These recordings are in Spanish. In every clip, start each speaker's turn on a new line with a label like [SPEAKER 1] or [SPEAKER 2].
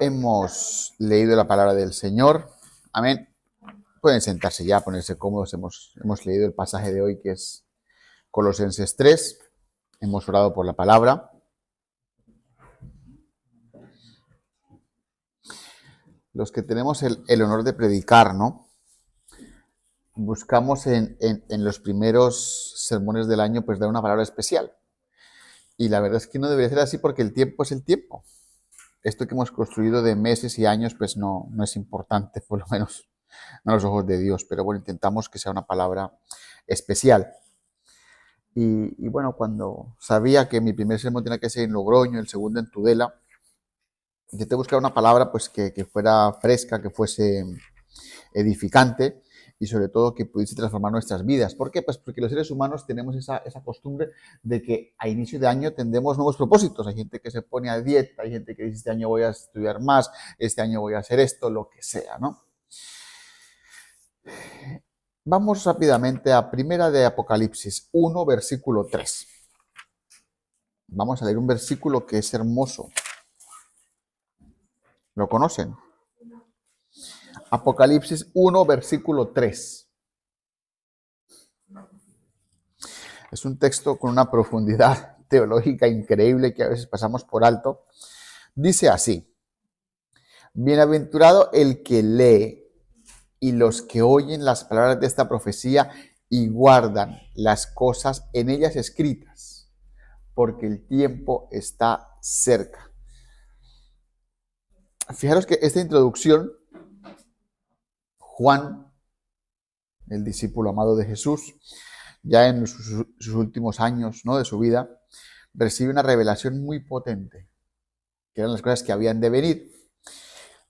[SPEAKER 1] Hemos leído la palabra del Señor. Amén. Pueden sentarse ya, ponerse cómodos. Hemos leído el pasaje de hoy que es Colosenses 3. Hemos orado por la palabra. Los que tenemos el honor de predicar, ¿no? Buscamos en los primeros sermones del año pues dar una palabra especial. Y la verdad es que no debería ser así porque el tiempo es el tiempo. Esto que hemos construido de meses y años pues no es importante, por lo menos no a los ojos de Dios. Pero bueno, intentamos que sea una palabra especial. Y bueno, cuando sabía que mi primer sermón tenía que ser en Logroño, el segundo en Tudela, intenté buscar una palabra pues que fuera fresca, que fuese edificante y sobre todo que pudiese transformar nuestras vidas. ¿Por qué? Pues porque los seres humanos tenemos esa costumbre de que a inicio de año tendremos nuevos propósitos. Hay gente que se pone a dieta, hay gente que dice este año voy a estudiar más, este año voy a hacer esto, lo que sea, ¿no? Vamos rápidamente a Primera de Apocalipsis 1, versículo 3. Vamos a leer un versículo que es hermoso. ¿Lo conocen? Apocalipsis 1, versículo 3. Es un texto con una profundidad teológica increíble que a veces pasamos por alto. Dice así: bienaventurado el que lee y los que oyen las palabras de esta profecía y guardan las cosas en ellas escritas, porque el tiempo está cerca. Fijaros que esta introducción, Juan, el discípulo amado de Jesús, ya en sus últimos años, ¿no?, de su vida, recibe una revelación muy potente, que eran las cosas que habían de venir.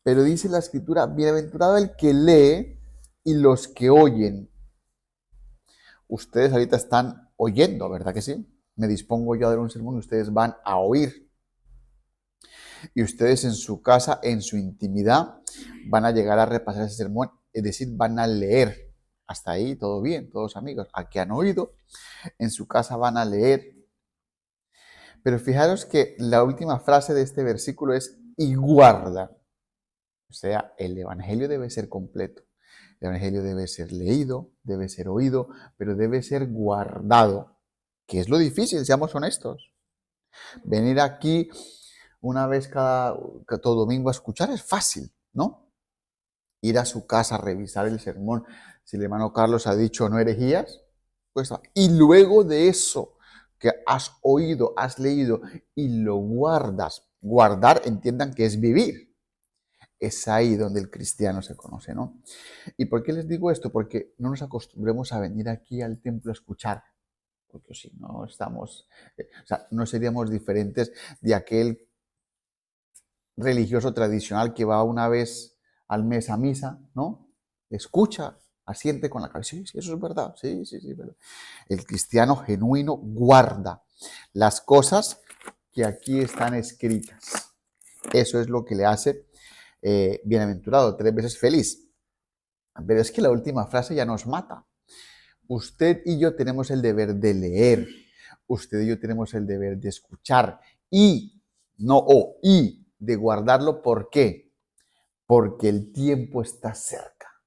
[SPEAKER 1] Pero dice la Escritura: bienaventurado el que lee y los que oyen. Ustedes ahorita están oyendo, ¿verdad que sí? Me dispongo yo a dar un sermón y ustedes van a oír. Y ustedes en su casa, en su intimidad, van a llegar a repasar ese sermón, es decir, van a leer. Hasta ahí todo bien, todos amigos. Aquí han oído, en su casa van a leer. Pero fijaros que la última frase de este versículo es y guarda. O sea, el evangelio debe ser completo. El evangelio debe ser leído, debe ser oído, pero debe ser guardado, que es lo difícil, seamos honestos. Venir aquí una vez todo domingo a escuchar es fácil, ¿no? Ir a su casa a revisar el sermón. Si el hermano Carlos ha dicho no herejías, pues y luego de eso que has oído, has leído y lo guardas. Guardar, entiendan que es vivir. Es ahí donde el cristiano se conoce, ¿no? ¿Y por qué les digo esto? Porque no nos acostumbremos a venir aquí al templo a escuchar, porque si no estamos, o sea, no seríamos diferentes de aquel religioso tradicional que va una vez al mes a misa, ¿no? Escucha, asiente con la cabeza. Sí, sí, eso es verdad. Sí, sí, sí, verdad. El cristiano genuino guarda las cosas que aquí están escritas. Eso es lo que le hace bienaventurado, 3 veces feliz. Pero es que la última frase ya nos mata. Usted y yo tenemos el deber de leer. Usted y yo tenemos el deber de escuchar. Y, no o, y de guardarlo. ¿Por qué? Porque el tiempo está cerca.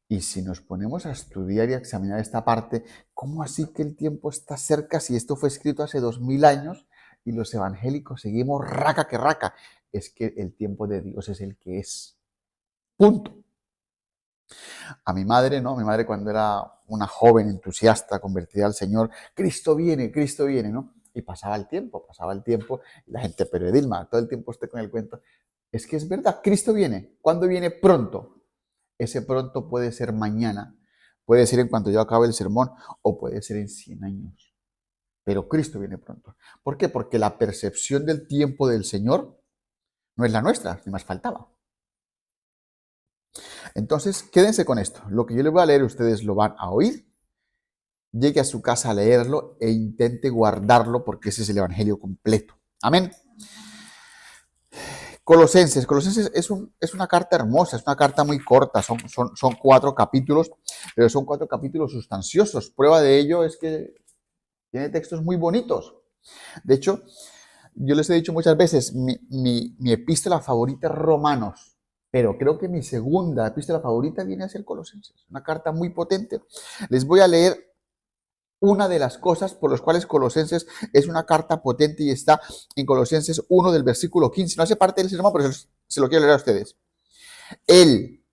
[SPEAKER 1] Y si nos ponemos a estudiar y a examinar esta parte, ¿cómo así que el tiempo está cerca si esto fue escrito hace 2000 años y los evangélicos seguimos raca que raca? Es que el tiempo de Dios es el que es. Punto. A mi madre, ¿no? Mi madre cuando era una joven entusiasta, convertida al Señor, Cristo viene, ¿no? Y pasaba el tiempo, y la gente, pero Edilma, todo el tiempo esté con el cuento. Es que es verdad, Cristo viene. ¿Cuándo viene? Pronto. Ese pronto puede ser mañana, puede ser en cuanto yo acabe el sermón, o puede ser en 100 años. Pero Cristo viene pronto. ¿Por qué? Porque la percepción del tiempo del Señor no es la nuestra, ni más faltaba. Entonces, quédense con esto. Lo que yo les voy a leer, ustedes lo van a oír. Llegue a su casa a leerlo e intente guardarlo porque ese es el evangelio completo. Amén. Colosenses es una carta hermosa, es una carta muy corta, son 4 capítulos, pero son 4 capítulos sustanciosos. Prueba de ello es que tiene textos muy bonitos. De hecho, Yo les he dicho muchas veces, mi epístola favorita es Romanos, pero creo que mi segunda epístola favorita viene a ser Colosenses. Una carta muy potente. Les voy a leer una de las cosas por las cuales Colosenses es una carta potente y está en Colosenses 1 del versículo 15. No hace parte del sermón, pero se lo quiero leer a ustedes. Él,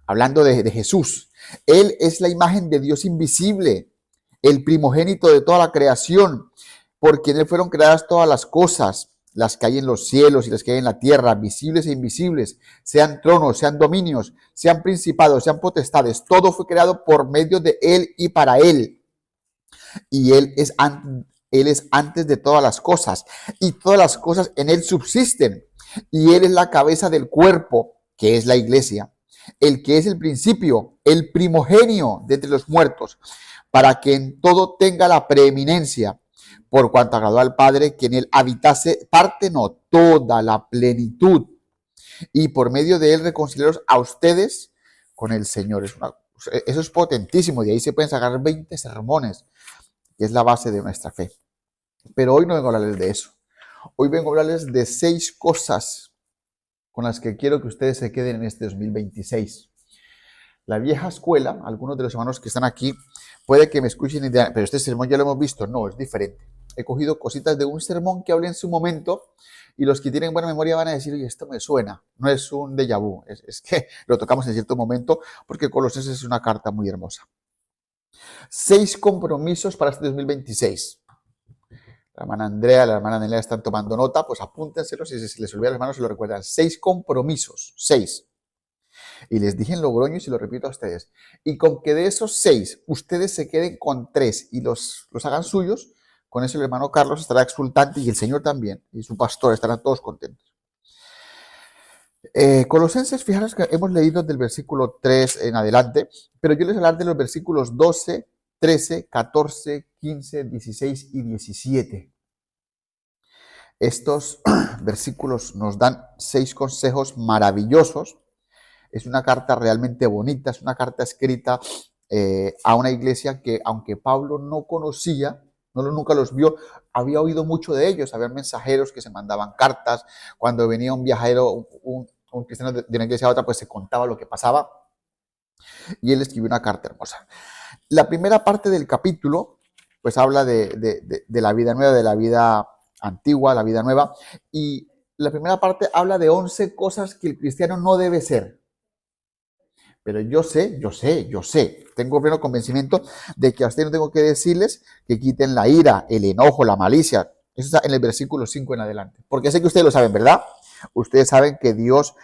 [SPEAKER 1] hablando de Jesús, Él es la imagen de Dios invisible, el primogénito de toda la creación, por quien Él fueron creadas todas las cosas, las que hay en los cielos y las que hay en la tierra, visibles e invisibles, sean tronos, sean dominios, sean principados, sean potestades. Todo fue creado por medio de Él y para Él. Y Él es antes de todas las cosas, y todas las cosas en Él subsisten. Y Él es la cabeza del cuerpo, que es la iglesia, el que es el principio, el primogenio de entre los muertos, para que en todo tenga la preeminencia, por cuanto agradó al Padre que en Él habitase parte, no, toda la plenitud, y por medio de Él reconciliaros a ustedes con el Señor. Eso es potentísimo, de ahí se pueden sacar 20 sermones, que es la base de nuestra fe. Pero hoy no vengo a hablarles de eso. Hoy vengo a hablarles de 6 cosas con las que quiero que ustedes se queden en este 2026. La vieja escuela, algunos de los hermanos que están aquí, puede que me escuchen y digan, pero este sermón ya lo hemos visto. No, es diferente. He cogido cositas de un sermón que hablé en su momento y los que tienen buena memoria van a decir, oye, esto me suena. No es un déjà vu, es que lo tocamos en cierto momento porque Colosenses es una carta muy hermosa. 6 compromisos para este 2026. La hermana Andrea, la hermana Nelia están tomando nota, pues apúntenselos y si se les olvida a los hermanos se lo recuerdan. 6 compromisos, 6. Y les dije en Logroño y se lo repito a ustedes. Y con que de esos 6 ustedes se queden con 3 y los hagan suyos, con eso el hermano Carlos estará exultante y el Señor también, y su pastor estarán todos contentos. Colosenses, fijaros que hemos leído del versículo 3 en adelante, pero yo les voy a hablar de los versículos 12, 13, 14, 15, 16 y 17. Estos versículos nos dan 6 consejos maravillosos. Es una carta realmente bonita, es una carta escrita a una iglesia que, aunque Pablo no conocía, nunca los vio, había oído mucho de ellos. Había mensajeros que se mandaban cartas. Cuando venía un viajero, un cristiano de una iglesia a otra, pues se contaba lo que pasaba. Y él escribió una carta hermosa. La primera parte del capítulo, pues habla de la vida nueva, de la vida antigua, la vida nueva. Y la primera parte habla de 11 cosas que el cristiano no debe ser. Pero yo sé, tengo pleno convencimiento de que a ustedes no tengo que decirles que quiten la ira, el enojo, la malicia. Eso está en el versículo 5 en adelante. Porque sé que ustedes lo saben, ¿verdad? Ustedes saben que Dios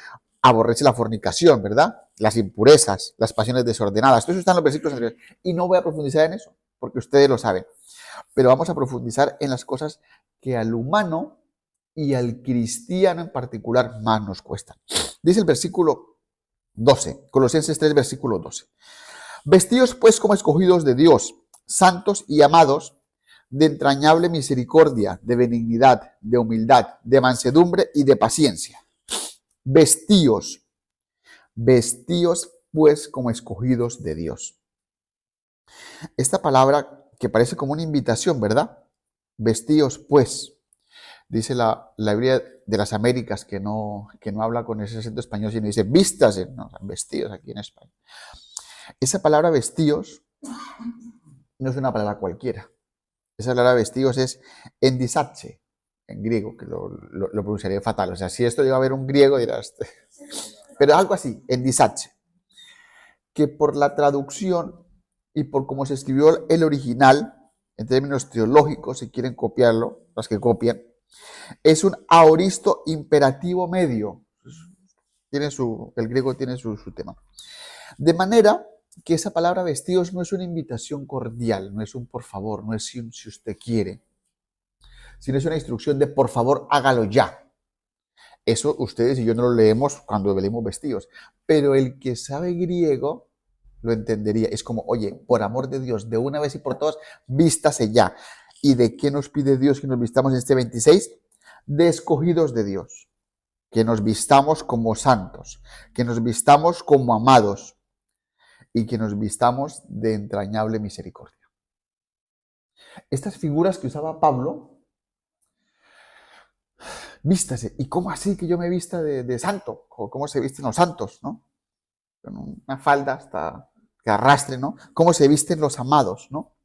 [SPEAKER 1] aborrece la fornicación, ¿verdad? Las impurezas, las pasiones desordenadas. Todo eso está en los versículos anteriores. Y no voy a profundizar en eso, porque ustedes lo saben. Pero vamos a profundizar en las cosas que al humano y al cristiano en particular más nos cuestan. Dice el versículo 12, Colosenses 3, versículo 12. Vestidos pues como escogidos de Dios, santos y amados, de entrañable misericordia, de benignidad, de humildad, de mansedumbre y de paciencia. Vestíos pues como escogidos de Dios. Esta palabra que parece como una invitación, ¿verdad? Vestíos pues. Dice la Biblia de las Américas que no habla con ese acento español, sino dice vístase, no, vestidos aquí en España. Esa palabra vestíos no es una palabra cualquiera. Esa palabra vestíos es endisache, en griego, que lo pronunciaría fatal. O sea, si esto llega a ver un griego dirás, pero algo así, endisache. Que por la traducción y por cómo se escribió el original, en términos teológicos, si quieren copiarlo, los que copian, es un aoristo imperativo medio. El griego tiene su tema. De manera que esa palabra vestidos no es una invitación cordial, no es un por favor, no es un si usted quiere, sino es una instrucción de por favor hágalo ya. Eso ustedes y yo no lo leemos cuando leemos vestidos, pero el que sabe griego lo entendería. Es como, oye, por amor de Dios, de una vez y por todas, vístase ya. ¿Y de qué nos pide Dios que nos vistamos en este 26? De escogidos de Dios. Que nos vistamos como santos, que nos vistamos como amados y que nos vistamos de entrañable misericordia. Estas figuras que usaba Pablo vístase. ¿Y cómo así que yo me vista de santo? ¿O cómo se visten los santos, no? Con una falda hasta que arrastre, ¿no? ¿Cómo se visten los amados, no?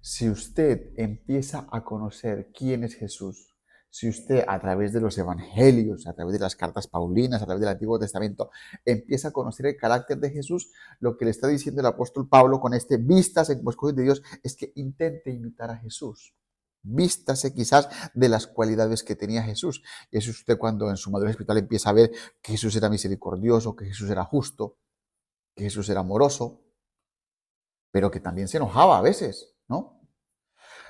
[SPEAKER 1] Si usted empieza a conocer quién es Jesús, si usted a través de los evangelios, a través de las cartas paulinas, a través del Antiguo Testamento, empieza a conocer el carácter de Jesús, lo que le está diciendo el apóstol Pablo con este vístase como escogidos de Dios es que intente imitar a Jesús. Vístase quizás de las cualidades que tenía Jesús. Y eso es usted cuando en su madurez espiritual empieza a ver que Jesús era misericordioso, que Jesús era justo, que Jesús era amoroso, pero que también se enojaba a veces, ¿no?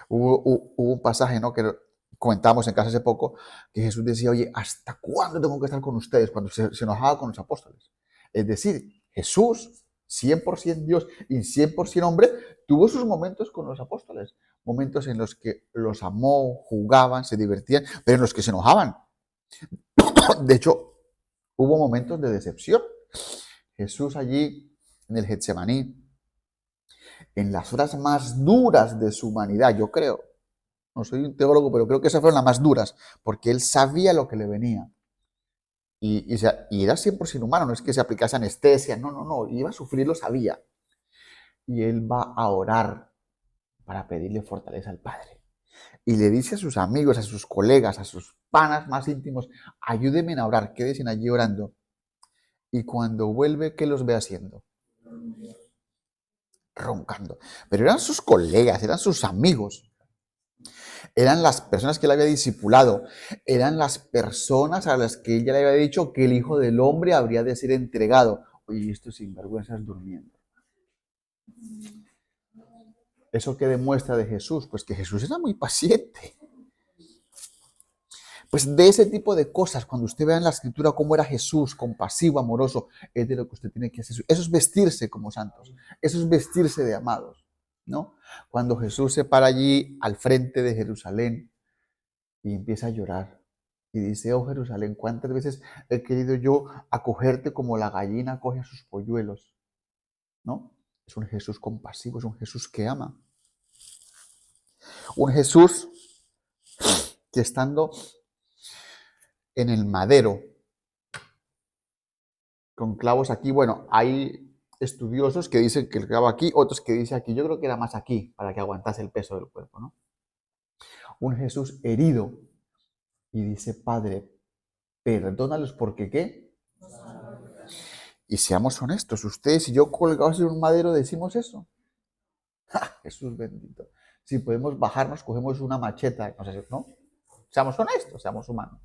[SPEAKER 1] Hubo un pasaje, ¿no?, que comentábamos en casa hace poco, que Jesús decía, oye, ¿hasta cuándo tengo que estar con ustedes? Cuando se enojaba con los apóstoles. Es decir, Jesús, 100% Dios y 100% hombre, tuvo sus momentos con los apóstoles. Momentos en los que los amó, jugaban, se divertían, pero en los que se enojaban. De hecho, hubo momentos de decepción. Jesús allí en el Getsemaní, en las horas más duras de su humanidad, yo creo. No soy un teólogo, pero creo que esas fueron las más duras, porque él sabía lo que le venía. Y era 100% humano, no es que se aplicase anestesia, no, iba a sufrir, lo sabía. Y él va a orar para pedirle fortaleza al Padre. Y le dice a sus amigos, a sus colegas, a sus panas más íntimos, ayúdenme a orar, quédense allí orando. Y cuando vuelve, ¿qué los ve haciendo? Roncando. Pero eran sus colegas, eran sus amigos. Eran las personas que él había discipulado, eran las personas a las que ella le había dicho que el Hijo del Hombre habría de ser entregado. Oye, esto sinvergüenzas durmiendo. ¿Eso qué demuestra de Jesús? Pues que Jesús era muy paciente. Pues de ese tipo de cosas, cuando usted vea en la Escritura cómo era Jesús, compasivo, amoroso, es de lo que usted tiene que hacer. Eso es vestirse como santos, eso es vestirse de amados, ¿no? Cuando Jesús se para allí al frente de Jerusalén y empieza a llorar y dice, oh Jerusalén, ¿cuántas veces he querido yo acogerte como la gallina acoge a sus polluelos? ¿No? Es un Jesús compasivo, es un Jesús que ama. Un Jesús que estando en el madero, con clavos aquí, bueno, hay estudiosos que dicen que el clavo aquí, otros que dicen aquí, yo creo que era más aquí, para que aguantase el peso del cuerpo, ¿no? Un Jesús herido y dice, Padre, perdónalos porque ¿qué? Y seamos honestos, ustedes y yo colgados en un madero decimos eso. ¡Ja! Jesús bendito. Si podemos bajarnos, cogemos una macheta, no sé, ¿no? Seamos honestos, seamos humanos.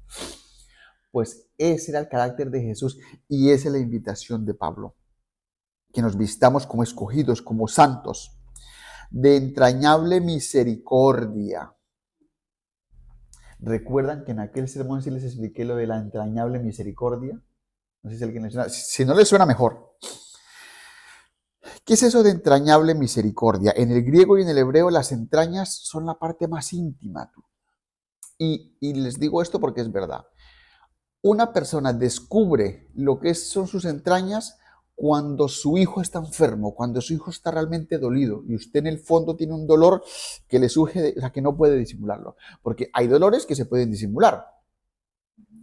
[SPEAKER 1] Pues ese era el carácter de Jesús y esa es la invitación de Pablo. Que nos vistamos como escogidos, como santos, de entrañable misericordia. ¿Recuerdan que en aquel sermón sí les expliqué lo de la entrañable misericordia? No sé si alguien les suena. Si no les suena, mejor. ¿Qué es eso de entrañable misericordia? En el griego y en el hebreo las entrañas son la parte más íntima. Y les digo esto porque es verdad. Una persona descubre lo que son sus entrañas cuando su hijo está enfermo, cuando su hijo está realmente dolido y usted en el fondo tiene un dolor que le surge, o sea, que no puede disimularlo. Porque hay dolores que se pueden disimular.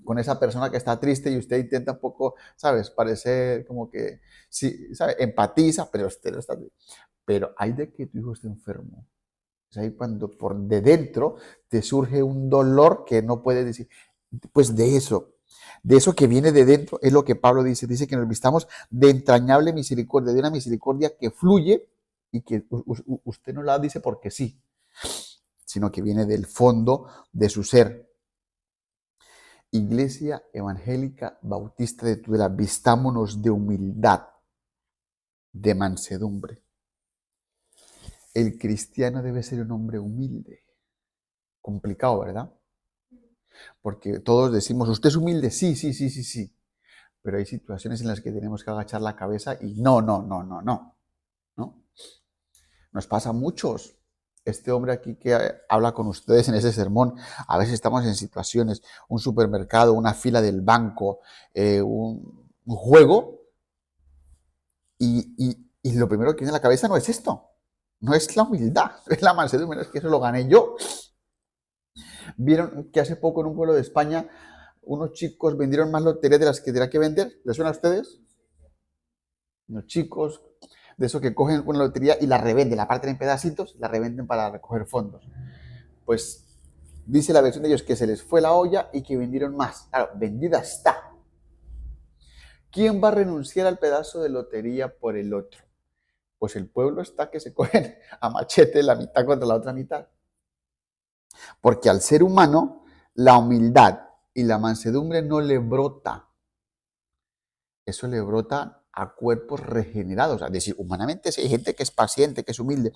[SPEAKER 1] Con esa persona que está triste y usted intenta un poco, ¿sabes? Parecer como que, sí, ¿sabe? Empatiza, pero usted no está triste. Pero hay de que tu hijo esté enfermo. Es ahí cuando por de dentro te surge un dolor que no puedes decir. Pues de eso que viene de dentro, es lo que Pablo dice. Dice que nos vistamos de entrañable misericordia, de una misericordia que fluye y que usted no la dice porque sí, sino que viene del fondo de su ser. Iglesia Evangélica Bautista de Tudela, vistámonos de humildad, de mansedumbre. El cristiano debe ser un hombre humilde. Complicado, ¿verdad? Porque todos decimos, ¿usted es humilde? Sí. Pero hay situaciones en las que tenemos que agachar la cabeza y no. Nos pasa a muchos. Este hombre aquí que habla con ustedes en ese sermón, a veces estamos en situaciones, un supermercado, una fila del banco, un juego, y lo primero que viene a la cabeza no es esto, no es la humildad, no es la mansedumbre, no es que eso lo gané yo. Vieron que hace poco en un pueblo de España unos chicos vendieron más loterías de las que tenían que vender. ¿Les suena a ustedes? Unos chicos de esos que cogen una lotería y la revenden, la parten en pedacitos, la revenden para recoger fondos. Pues dice la versión de ellos que se les fue la olla y que vendieron más. Claro, vendida está. ¿Quién va a renunciar al pedazo de lotería por el otro? Pues el pueblo está que se cogen a machete la mitad contra la otra mitad. Porque al ser humano, la humildad y la mansedumbre no le brota. Eso le brota a cuerpos regenerados. Es decir, humanamente sí hay gente que es paciente, que es humilde,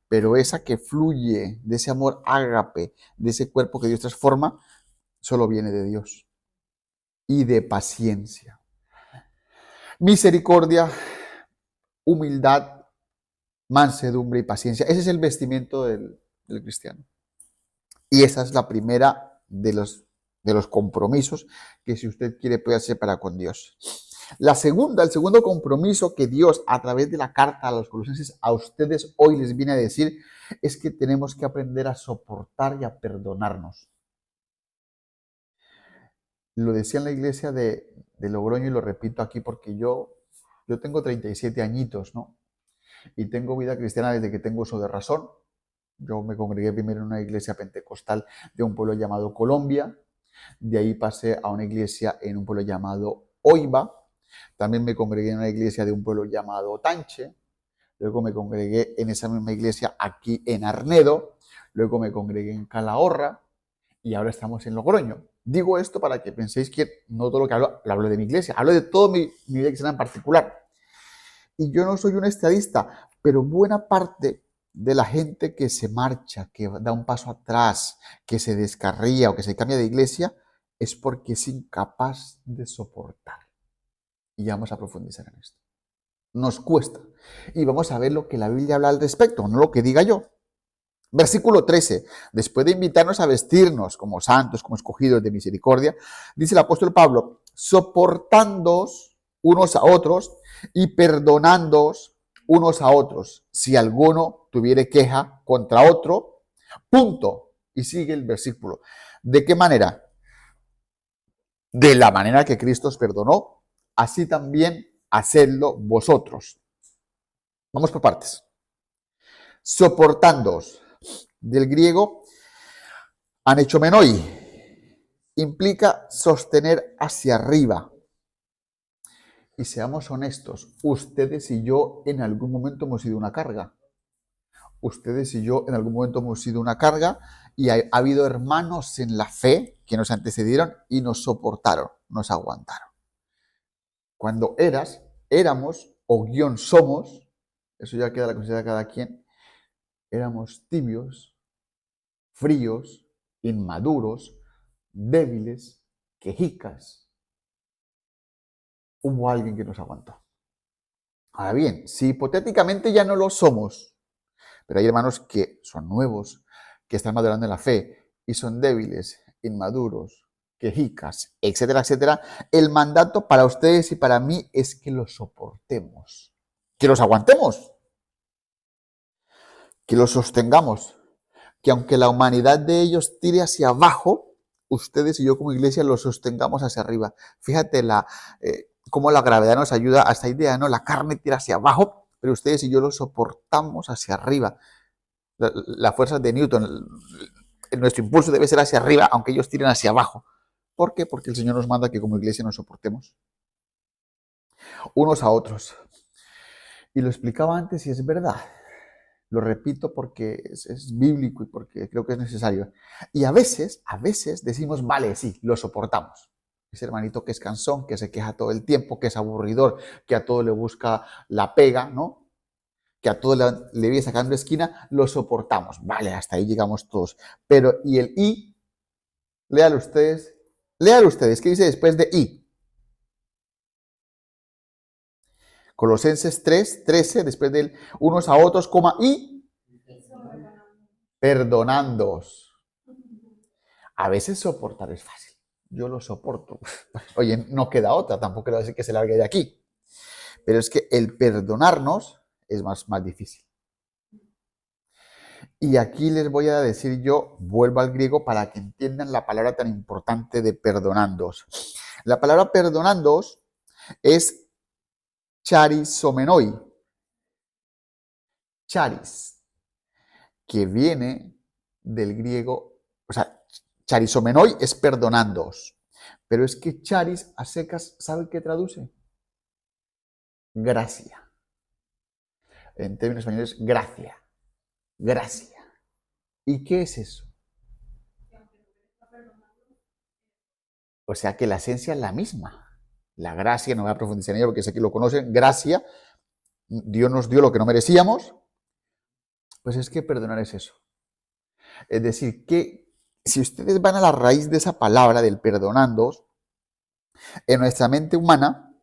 [SPEAKER 1] pero esa que fluye de ese amor ágape, de ese cuerpo que Dios transforma, solo viene de Dios. Y de paciencia. Misericordia, humildad, mansedumbre y paciencia. Ese es el vestimento del cristiano. Y esa es la primera de los compromisos que si usted quiere puede hacer para con Dios. El segundo compromiso que Dios a través de la carta a los colosenses a ustedes hoy les viene a decir es que tenemos que aprender a soportar y a perdonarnos. Lo decía en la iglesia de Logroño y lo repito aquí porque yo tengo 37 añitos, ¿no? Y tengo vida cristiana desde que tengo uso de razón. Yo me congregué primero en una iglesia pentecostal de un pueblo llamado Colombia. De ahí pasé a una iglesia en un pueblo llamado Oiva. También me congregué en una iglesia de un pueblo llamado Tanche. Luego me congregué en esa misma iglesia aquí en Arnedo. Luego me congregué en Calahorra. Y ahora estamos en Logroño. Digo esto para que penséis que no todo lo que hablo de mi iglesia. Hablo de toda mi vida cristiana en particular. Y yo no soy un estadista, pero buena parte de la gente que se marcha, que da un paso atrás, que se descarría o que se cambia de iglesia, es porque es incapaz de soportar. Y vamos a profundizar en esto. Nos cuesta. Y vamos a ver lo que la Biblia habla al respecto, no lo que diga yo. Versículo 13. Después de invitarnos a vestirnos como santos, como escogidos de misericordia, dice el apóstol Pablo, soportándoos unos a otros y perdonándoos unos a otros, si alguno tuviere queja contra otro, punto. Y sigue el versículo. ¿De qué manera? De la manera que Cristo os perdonó, así también hacedlo vosotros. Vamos por partes. Soportándoos, del griego anhechomenoi, implica sostener hacia arriba. Y seamos honestos, ustedes y yo en algún momento hemos sido una carga. Ustedes y yo en algún momento hemos sido una carga y ha habido hermanos en la fe que nos antecedieron y nos soportaron, nos aguantaron. Cuando éramos, o guión somos, eso ya queda la conciencia de cada quien, éramos tibios, fríos, inmaduros, débiles, quejicas. Hubo alguien que nos aguantó. Ahora bien, si hipotéticamente ya no lo somos, pero hay hermanos que son nuevos, que están madurando en la fe y son débiles, inmaduros, quejicas, etcétera, etcétera, el mandato para ustedes y para mí es que los soportemos, que los aguantemos, que los sostengamos, que aunque la humanidad de ellos tire hacia abajo, ustedes y yo como iglesia los sostengamos hacia arriba. Fíjate cómo la gravedad nos ayuda a esta idea, ¿no? La carne tira hacia abajo, pero ustedes y yo los soportamos hacia arriba. La fuerza de Newton, nuestro impulso debe ser hacia arriba, aunque ellos tiren hacia abajo. ¿Por qué? Porque el Señor nos manda que como iglesia nos soportemos unos a otros. Y lo explicaba antes y es verdad. Lo repito porque es bíblico y porque creo que es necesario. Y a veces decimos, vale, sí, lo soportamos. Ese hermanito que es cansón, que se queja todo el tiempo, que es aburridor, que a todo le busca la pega, ¿no? Que a todo le viene sacando esquina, lo soportamos. Vale, hasta ahí llegamos todos. Pero, ¿y el I? Léalo ustedes. Léalo ustedes. ¿Qué dice después de I? Colosenses 3:13, después del unos a otros, coma, y perdonándoos. A veces soportar es fácil. Yo lo soporto. Oye, no queda otra, tampoco quiero decir que se largue de aquí. Pero es que el perdonarnos es más difícil. Y aquí les voy a decir yo, vuelvo al griego para que entiendan la palabra tan importante de perdonándoos. La palabra perdonándoos es charisomenoi, charis, que viene del griego, o sea, charisomenoi es perdonándoos, pero es que charis a secas, ¿sabe qué traduce? Gracia. En términos españoles, gracia, gracia. ¿Y qué es eso? O sea que la esencia es la misma. La gracia, no voy a profundizar en ello porque sé que lo conocen, gracia, Dios nos dio lo que no merecíamos, pues es que perdonar es eso. Es decir, que si ustedes van a la raíz de esa palabra del perdonando, en nuestra mente humana,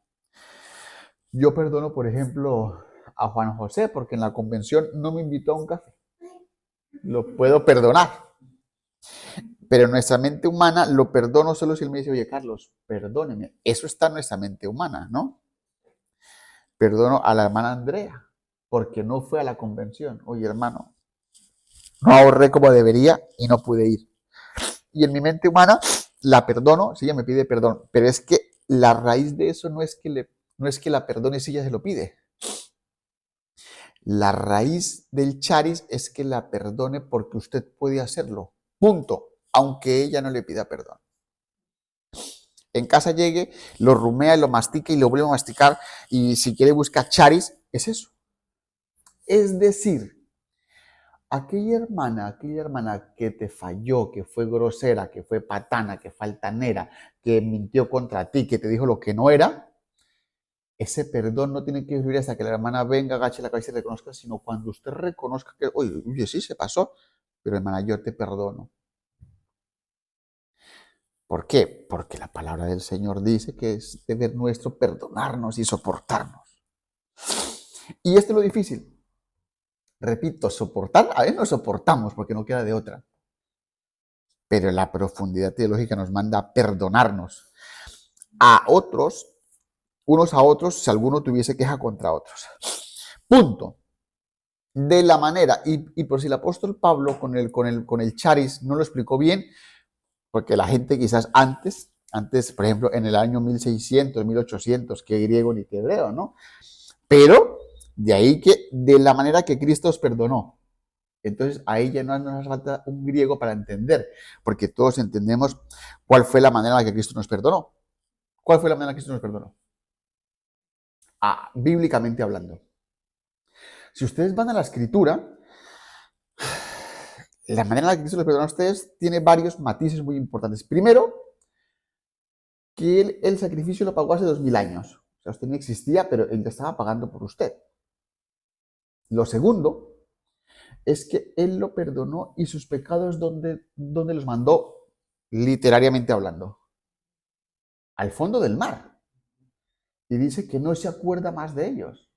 [SPEAKER 1] yo perdono, por ejemplo, a Juan José porque en la convención no me invitó a un café. Lo puedo perdonar. Pero en nuestra mente humana lo perdono solo si él me dice, oye, Carlos, perdóneme. Eso está en nuestra mente humana, ¿no? Perdono a la hermana Andrea porque no fue a la convención. Oye, hermano, no ahorré como debería y no pude ir. Y en mi mente humana la perdono si ella me pide perdón. Pero es que la raíz de eso no es que la perdone si ella se lo pide. La raíz del charis es que la perdone porque usted puede hacerlo. Punto. Aunque ella no le pida perdón. En casa llegue, lo rumea y lo mastica y lo vuelve a masticar y si quiere buscar charis, es eso. Es decir, aquella hermana que te falló, que fue grosera, que fue patana, que fue altanera, que mintió contra ti, que te dijo lo que no era, ese perdón no tiene que vivir hasta que la hermana venga, agache la cabeza y reconozca, sino cuando usted reconozca que, oye, sí, se pasó, pero hermana, yo te perdono. ¿Por qué? Porque la palabra del Señor dice que es deber nuestro perdonarnos y soportarnos. Y esto es lo difícil. Repito, soportar, a veces no soportamos porque no queda de otra. Pero la profundidad teológica nos manda a perdonarnos a otros, unos a otros, si alguno tuviese queja contra otros. Punto. De la manera, y por si el apóstol Pablo con el charis no lo explicó bien, porque la gente quizás antes, por ejemplo, en el año 1600, 1800, que griego ni que hebreo, ¿no? Pero de ahí que de la manera que Cristo os perdonó. Entonces ahí ya no nos hace falta un griego para entender, porque todos entendemos cuál fue la manera en la que Cristo nos perdonó. ¿Cuál fue la manera en la que Cristo nos perdonó? Bíblicamente hablando. Si ustedes van a la escritura, la manera en la que Cristo les perdona a ustedes tiene varios matices muy importantes. Primero, que el sacrificio lo pagó hace 2000 años. O sea, usted no existía, pero él ya estaba pagando por usted. Lo segundo es que él lo perdonó y sus pecados, ¿dónde los mandó? Literariamente hablando. Al fondo del mar. Y dice que no se acuerda más de ellos.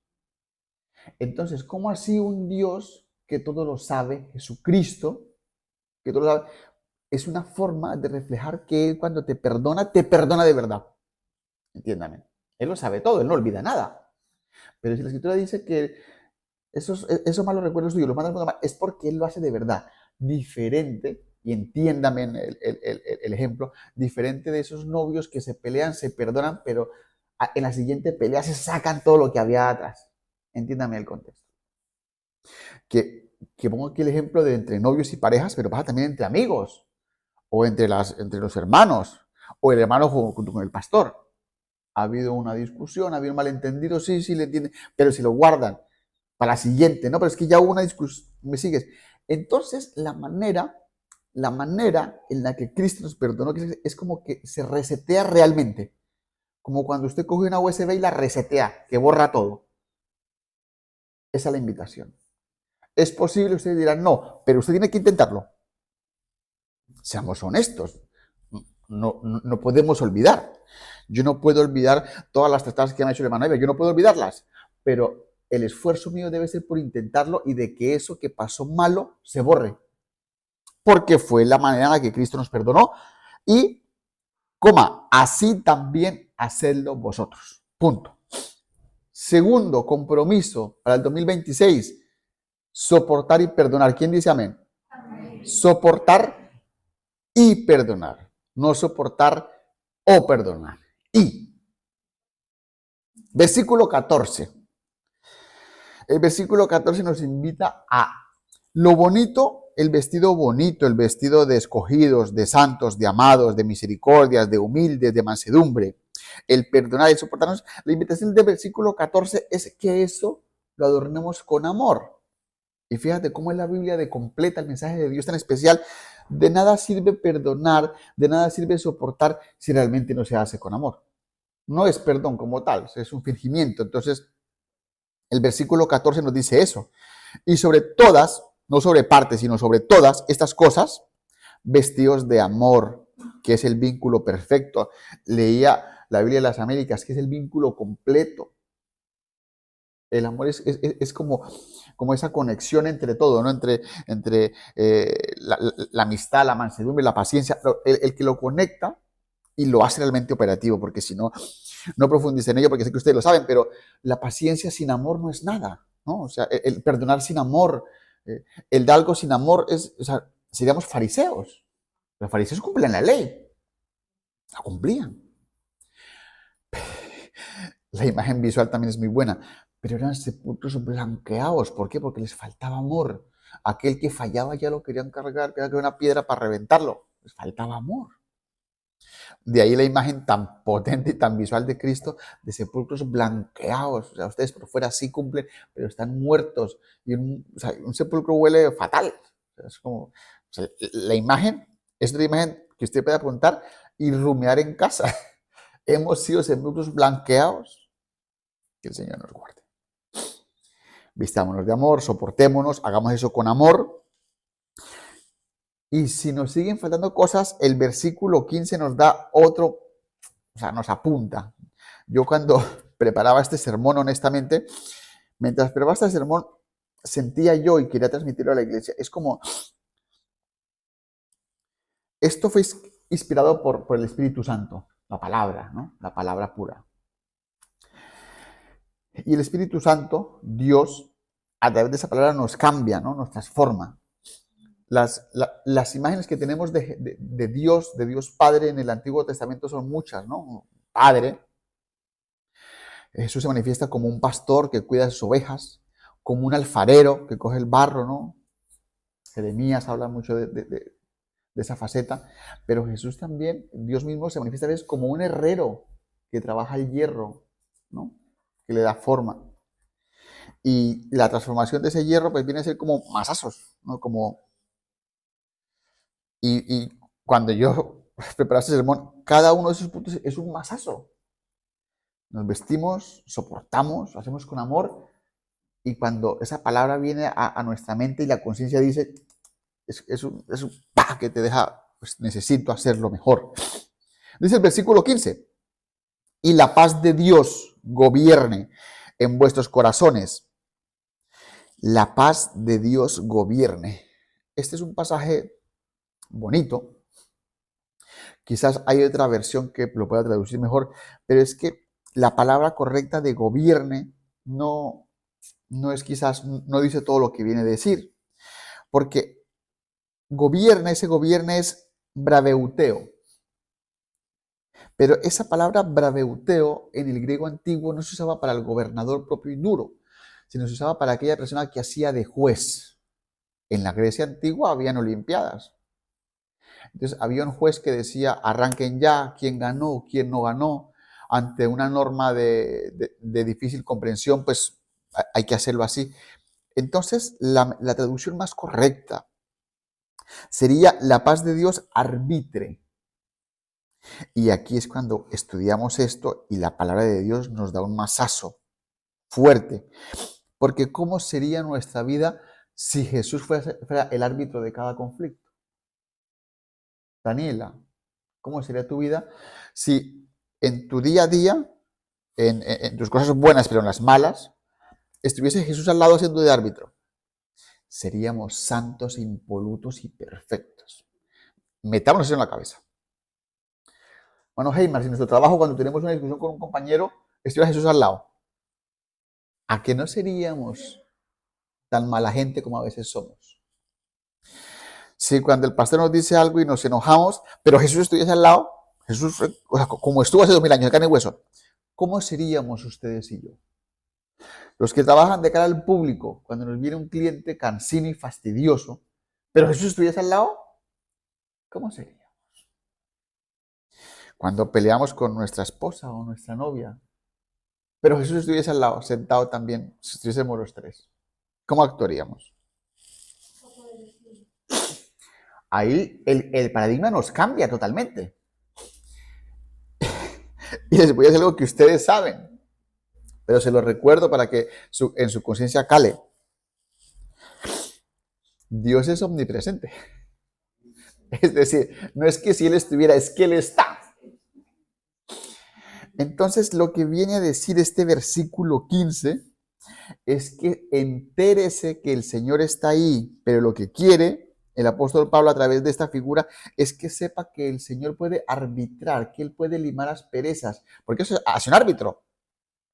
[SPEAKER 1] Entonces, ¿cómo así un Dios que todo lo sabe, Jesucristo, que todo lo sabe, es una forma de reflejar que Él cuando te perdona de verdad? Entiéndame. Él lo sabe todo, Él no olvida nada. Pero si la Escritura dice que esos malos recuerdos tuyos los mandas a es porque Él lo hace de verdad. Diferente, y entiéndame el ejemplo, diferente de esos novios que se pelean, se perdonan, pero en la siguiente pelea se sacan todo lo que había atrás. Entiéndame el contexto. Que pongo aquí el ejemplo de entre novios y parejas, pero pasa también entre amigos, o entre los hermanos, o el hermano junto con el pastor. Ha habido una discusión, ha habido un malentendido, sí, le entienden, pero si lo guardan para la siguiente, ¿no? Pero es que ya hubo una discusión, ¿me sigues? Entonces, la manera en la que Cristo nos perdonó es como que se resetea realmente. Como cuando usted coge una USB y la resetea, que borra todo. Esa es la invitación. Es posible, ustedes dirán, no, pero usted tiene que intentarlo. Seamos honestos. No podemos olvidar. Yo no puedo olvidar todas las tratadas que me ha hecho el hermano Eva. Yo no puedo olvidarlas. Pero el esfuerzo mío debe ser por intentarlo y de que eso que pasó malo se borre. Porque fue la manera en la que Cristo nos perdonó. Y, así también hacedlo vosotros. Punto. Segundo compromiso para el 2026. Soportar y perdonar. ¿Quién dice amén? Amén. Soportar y perdonar. No soportar o perdonar. Y, versículo 14. El versículo 14 nos invita a lo bonito, el vestido de escogidos, de santos, de amados, de misericordias, de humildes, de mansedumbre, el perdonar y soportarnos. La invitación del versículo 14 es que eso lo adornemos con amor. Y fíjate cómo es la Biblia de completa el mensaje de Dios tan especial. De nada sirve perdonar, de nada sirve soportar si realmente no se hace con amor. No es perdón como tal, es un fingimiento. Entonces, el versículo 14 nos dice eso. Y sobre todas, no sobre partes, sino sobre todas estas cosas, vestidos de amor, que es el vínculo perfecto. Leía la Biblia de las Américas, que es el vínculo completo. El amor es como esa conexión entre todo, ¿no? Entre la amistad, la mansedumbre, la paciencia, el que lo conecta y lo hace realmente operativo, porque si no, no profundice en ello, porque sé que ustedes lo saben, pero la paciencia sin amor no es nada, ¿no? O sea, el perdonar sin amor, el dar algo sin amor, o sea, seríamos fariseos. Los fariseos cumplen la ley, la cumplían. La imagen visual también es muy buena, pero eran sepulcros blanqueados. ¿Por qué? Porque les faltaba amor. Aquel que fallaba ya lo querían cargar, que era una piedra para reventarlo. Les faltaba amor. De ahí la imagen tan potente y tan visual de Cristo, de sepulcros blanqueados. O sea, ustedes por fuera sí cumplen, pero están muertos. Y un sepulcro huele fatal. O sea, es como, o sea, la imagen es una imagen que usted puede apuntar y rumiar en casa. Hemos sido sepulcros blanqueados. Que el Señor nos guarde. Vistámonos de amor, soportémonos, hagamos eso con amor. Y si nos siguen faltando cosas, el versículo 15 nos da otro, o sea, nos apunta. Yo cuando preparaba este sermón, honestamente, mientras preparaba este sermón, sentía yo y quería transmitirlo a la iglesia. Es como, esto fue inspirado por el Espíritu Santo, la palabra, ¿no? La palabra pura. Y el Espíritu Santo, Dios, a través de esa palabra nos cambia, ¿no? Nos transforma. Las imágenes que tenemos de Dios Padre en el Antiguo Testamento son muchas, ¿no? Padre, Jesús se manifiesta como un pastor que cuida de sus ovejas, como un alfarero que coge el barro, ¿no? Jeremías habla mucho de esa faceta, pero Jesús también, Dios mismo se manifiesta a veces como un herrero que trabaja el hierro, ¿no? Que le da forma. Y la transformación de ese hierro pues viene a ser como masazos, ¿no? Y cuando yo preparaba este sermón, cada uno de esos puntos es un masazo. Nos vestimos, soportamos, lo hacemos con amor, y cuando esa palabra viene a nuestra mente y la conciencia dice, es un ¡pah! Que te deja, pues necesito hacerlo mejor. Dice el versículo 15, y la paz de Dios gobierne en vuestros corazones. La paz de Dios gobierne. Este es un pasaje bonito. Quizás hay otra versión que lo pueda traducir mejor, pero es que la palabra correcta de gobierne no es quizás, no dice todo lo que viene a decir, porque ese gobierno es braveuteo. Pero esa palabra braveuteo en el griego antiguo no se usaba para el gobernador propio y duro, sino se usaba para aquella persona que hacía de juez. En la Grecia antigua habían olimpiadas. Entonces había un juez que decía, arranquen ya, quién ganó, quién no ganó. Ante una norma de difícil comprensión, pues hay que hacerlo así. Entonces, la traducción más correcta sería la paz de Dios arbitre. Y aquí es cuando estudiamos esto y la palabra de Dios nos da un masazo fuerte. Porque ¿cómo sería nuestra vida si Jesús fuera el árbitro de cada conflicto? Daniela, ¿cómo sería tu vida si en tu día a día, en tus cosas buenas, pero en las malas, estuviese Jesús al lado siendo de árbitro? Seríamos santos, impolutos y perfectos. Metámonos eso en la cabeza. Bueno, Heymar, si en nuestro trabajo, cuando tenemos una discusión con un compañero, estuviera Jesús al lado, ¿a qué no seríamos tan mala gente como a veces somos. Si cuando el pastor nos dice algo y nos enojamos, pero Jesús estuviese al lado, Jesús, o sea, como estuvo hace 2000 años, de carne y hueso, ¿cómo seríamos ustedes y yo? Los que trabajan de cara al público, cuando nos viene un cliente cansino y fastidioso, pero Jesús estuviese al lado, ¿cómo sería? Cuando peleamos con nuestra esposa o nuestra novia, pero Jesús estuviese al lado, sentado también, si estuviésemos los tres, ¿cómo actuaríamos? Ahí el paradigma nos cambia totalmente. Y les voy a decir algo que ustedes saben, pero se lo recuerdo para que en su conciencia cale. Dios es omnipresente. Es decir, no es que si Él estuviera, es que Él está. Entonces, lo que viene a decir este versículo 15 es que entérese que el Señor está ahí, pero lo que quiere el apóstol Pablo a través de esta figura es que sepa que el Señor puede arbitrar, que Él puede limar asperezas, porque eso hace un árbitro.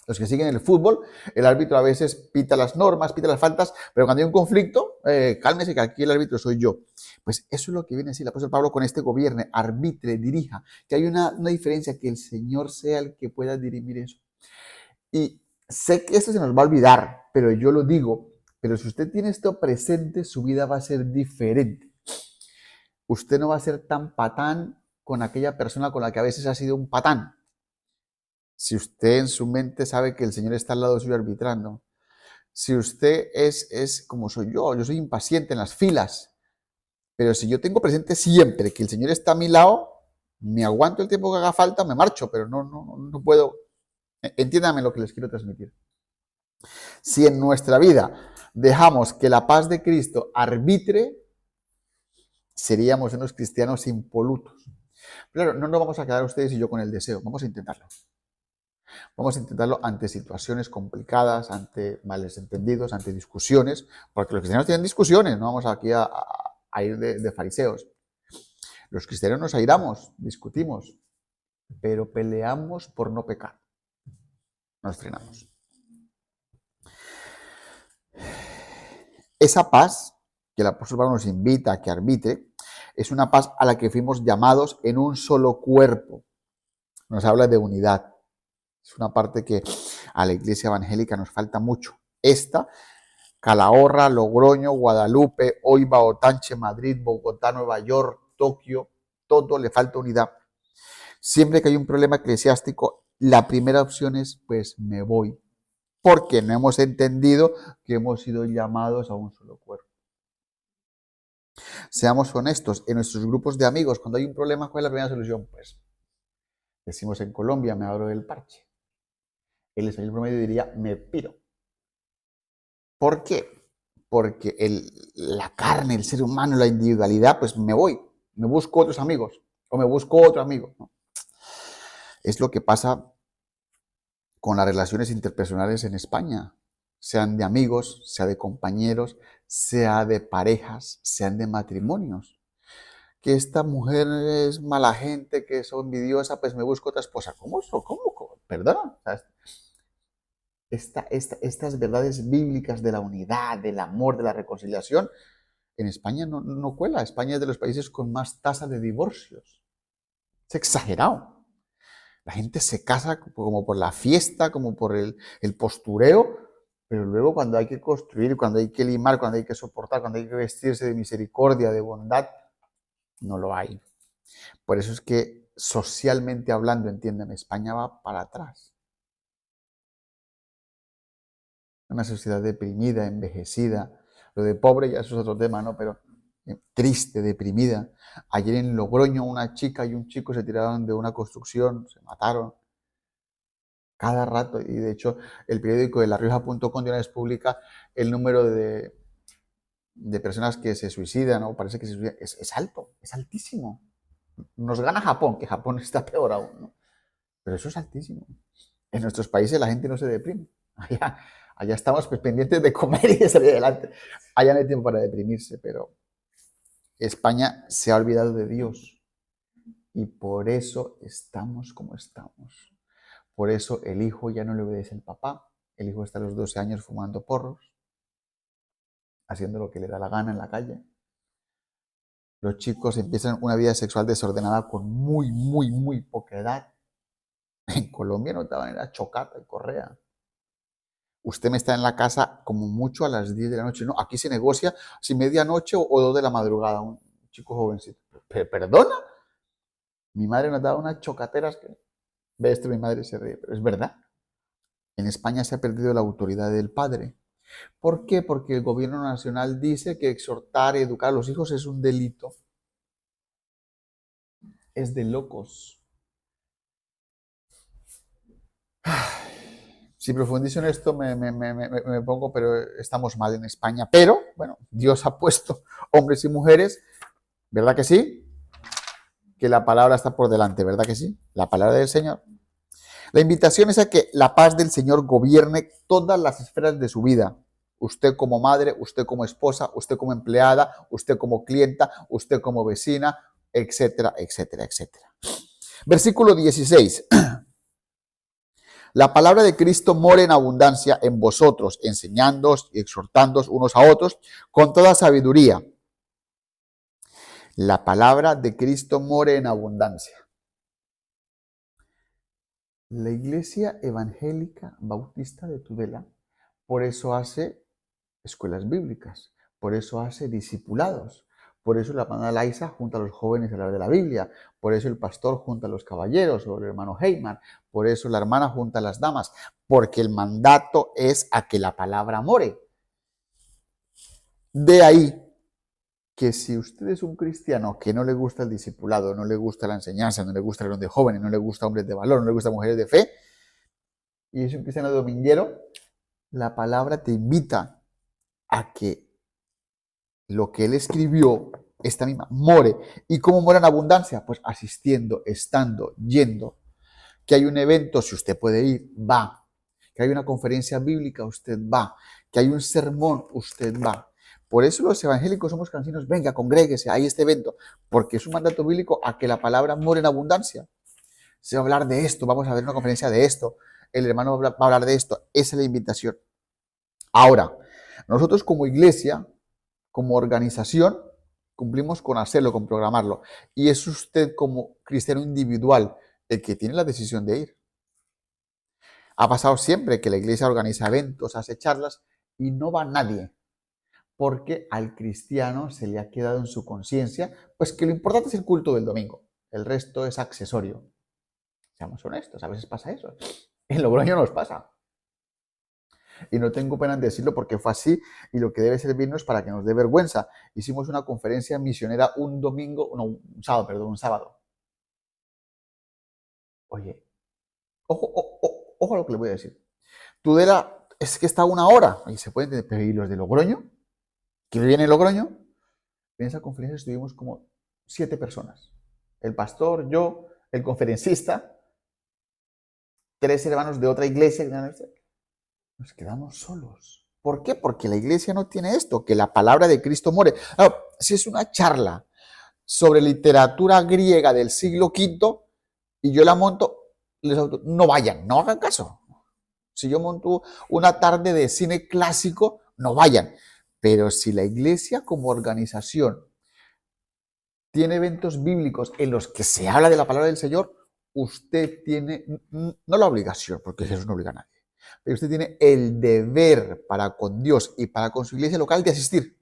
[SPEAKER 1] Los que siguen el fútbol, el árbitro a veces pita las normas, pita las faltas, pero cuando hay un conflicto, cálmese que aquí el árbitro soy yo. Pues eso es lo que viene a decir el apóstol Pablo con este gobierne, arbitre, dirija, que hay una diferencia, que el Señor sea el que pueda dirimir eso. Y sé que esto se nos va a olvidar, pero yo lo digo, pero si usted tiene esto presente, su vida va a ser diferente. Usted no va a ser tan patán con aquella persona con la que a veces ha sido un patán. Si usted en su mente sabe que el Señor está al lado suyo arbitrando, si usted es como soy yo soy impaciente en las filas, pero si yo tengo presente siempre que el Señor está a mi lado, me aguanto el tiempo que haga falta, me marcho, pero no puedo. Entiéndame lo que les quiero transmitir. Si en nuestra vida dejamos que la paz de Cristo arbitre, seríamos unos cristianos impolutos. Claro, no nos vamos a quedar ustedes y yo con el deseo, vamos a intentarlo. Vamos a intentarlo ante situaciones complicadas, ante males entendidos, ante discusiones, porque los cristianos tienen discusiones, no vamos aquí a ir de fariseos. Los cristianos nos airamos, discutimos, pero peleamos por no pecar. Nos frenamos. Esa paz que el apóstol Pablo nos invita a que arbitre es una paz a la que fuimos llamados en un solo cuerpo. Nos habla de unidad. Es una parte que a la iglesia evangélica nos falta mucho. Esta, Calahorra, Logroño, Guadalupe, Oiva, Otanche, Madrid, Bogotá, Nueva York, Tokio, todo le falta unidad. Siempre que hay un problema eclesiástico, la primera opción es, pues me voy, porque no hemos entendido que hemos sido llamados a un solo cuerpo. Seamos honestos, en nuestros grupos de amigos, cuando hay un problema, ¿cuál es la primera solución? Pues decimos en Colombia, me abro del parche. El español promedio diría, me piro. ¿Por qué? Porque la carne, el ser humano, la individualidad, pues me voy, me busco otros amigos o me busco otro amigo, ¿no? Es lo que pasa con las relaciones interpersonales en España, sean de amigos, sea de compañeros, sea de parejas, sean de matrimonios. Que esta mujer es mala gente, que es envidiosa, pues me busco otra esposa. ¿Cómo eso? ¿Cómo? Perdona. Estas verdades bíblicas de la unidad, del amor, de la reconciliación, en España no cuela. España es de los países con más tasa de divorcios. Es exagerado. La gente se casa como por la fiesta, como por el postureo, pero luego cuando hay que construir, cuando hay que limar, cuando hay que soportar, cuando hay que vestirse de misericordia, de bondad, no lo hay. Por eso es que socialmente hablando, entiéndeme, España va para atrás. Una sociedad deprimida, envejecida. Lo de pobre ya eso es otro tema, ¿no? Pero triste, deprimida. Ayer en Logroño una chica y un chico se tiraron de una construcción, se mataron. Cada rato, y de hecho el periódico de larioja.com de una vez publica el número de personas que se suicidan, o parece que se suicidan. Es alto, es altísimo. Nos gana Japón, que Japón está peor aún, ¿no? Pero eso es altísimo. En nuestros países la gente no se deprime. Allá estamos pues, pendientes de comer y de salir adelante. Allá no hay tiempo para deprimirse, pero España se ha olvidado de Dios. Y por eso estamos como estamos. Por eso el hijo ya no le obedece al papá. El hijo está a los 12 años fumando porros. haciendo lo que le da la gana en la calle. Los chicos empiezan una vida sexual desordenada con muy poca edad. En Colombia no daban, era chocata y correa. Usted me está en la casa como mucho a las 10 de la noche. No, aquí se negocia si medianoche o 2 de la madrugada, un chico jovencito. ¿Perdona? Mi madre nos daba unas chocateras que... Ve esto, mi madre se ríe, pero es verdad. En España se ha perdido la autoridad del padre. ¿Por qué? Porque el gobierno nacional dice que exhortar y educar a los hijos es un delito. Es de locos. Si profundizo en esto me pongo, pero estamos mal en España. Pero, bueno, Dios ha puesto hombres y mujeres, ¿verdad que sí? Que la palabra está por delante, ¿verdad que sí? La palabra del Señor. La invitación es a que la paz del Señor gobierne todas las esferas de su vida. Usted como madre, usted como esposa, usted como empleada, usted como clienta, usted como vecina, etcétera, etcétera, etcétera. Versículo 16. La palabra de Cristo mora en abundancia en vosotros, enseñándoos y exhortándoos unos a otros con toda sabiduría. La palabra de Cristo mora en abundancia. La Iglesia Evangélica Bautista de Tudela, por eso hace escuelas bíblicas, por eso hace discipulados, por eso la hermana Laisa junta a los jóvenes a hablar de la Biblia, por eso el pastor junta a los caballeros o el hermano Heyman, por eso la hermana junta a las damas, porque el mandato es a que la palabra more. De ahí que si usted es un cristiano que no le gusta el discipulado, no le gusta la enseñanza, no le gusta el de jóvenes, no le gusta hombres de valor, no le gusta mujeres de fe, y es un cristiano dominguero, la palabra te invita a que lo que él escribió, esta misma, more. ¿Y cómo mora en abundancia? Pues asistiendo, estando, yendo. Que hay un evento, si usted puede ir, va. Que hay una conferencia bíblica, usted va. Que hay un sermón, usted va. Por eso los evangélicos somos cansinos, venga, congréguese, hay este evento. Porque es un mandato bíblico a que la palabra more en abundancia. Se va a hablar de esto, vamos a ver una conferencia de esto. El hermano va a hablar de esto. Esa es la invitación. Ahora, nosotros como iglesia, como organización, cumplimos con hacerlo, con programarlo. Y es usted como cristiano individual el que tiene la decisión de ir. Ha pasado siempre que la iglesia organiza eventos, hace charlas y no va nadie. Porque al cristiano se le ha quedado en su conciencia, pues que lo importante es el culto del domingo. El resto es accesorio. Seamos honestos, a veces pasa eso. En Logroño nos pasa. Y no tengo pena en decirlo porque fue así y lo que debe servirnos para que nos dé vergüenza. Hicimos una conferencia misionera un sábado. Oye, ojo a lo que le voy a decir. Tudela es que está a 1 hora y se puede entender, pero ¿y los de Logroño? ¿Que viene en Logroño? En esa conferencia estuvimos como 7 personas. El pastor, yo, el conferencista, 3 hermanos de otra iglesia. Nos quedamos solos. ¿Por qué? Porque la iglesia no tiene esto, que la palabra de Cristo more. Si es una charla sobre literatura griega del siglo V y yo la monto, no vayan, no hagan caso. Si yo monto una tarde de cine clásico, no vayan. Pero si la iglesia como organización tiene eventos bíblicos en los que se habla de la palabra del Señor, usted tiene, no la obligación, porque eso no obliga a nadie, pero usted tiene el deber para con Dios y para con su iglesia local de asistir.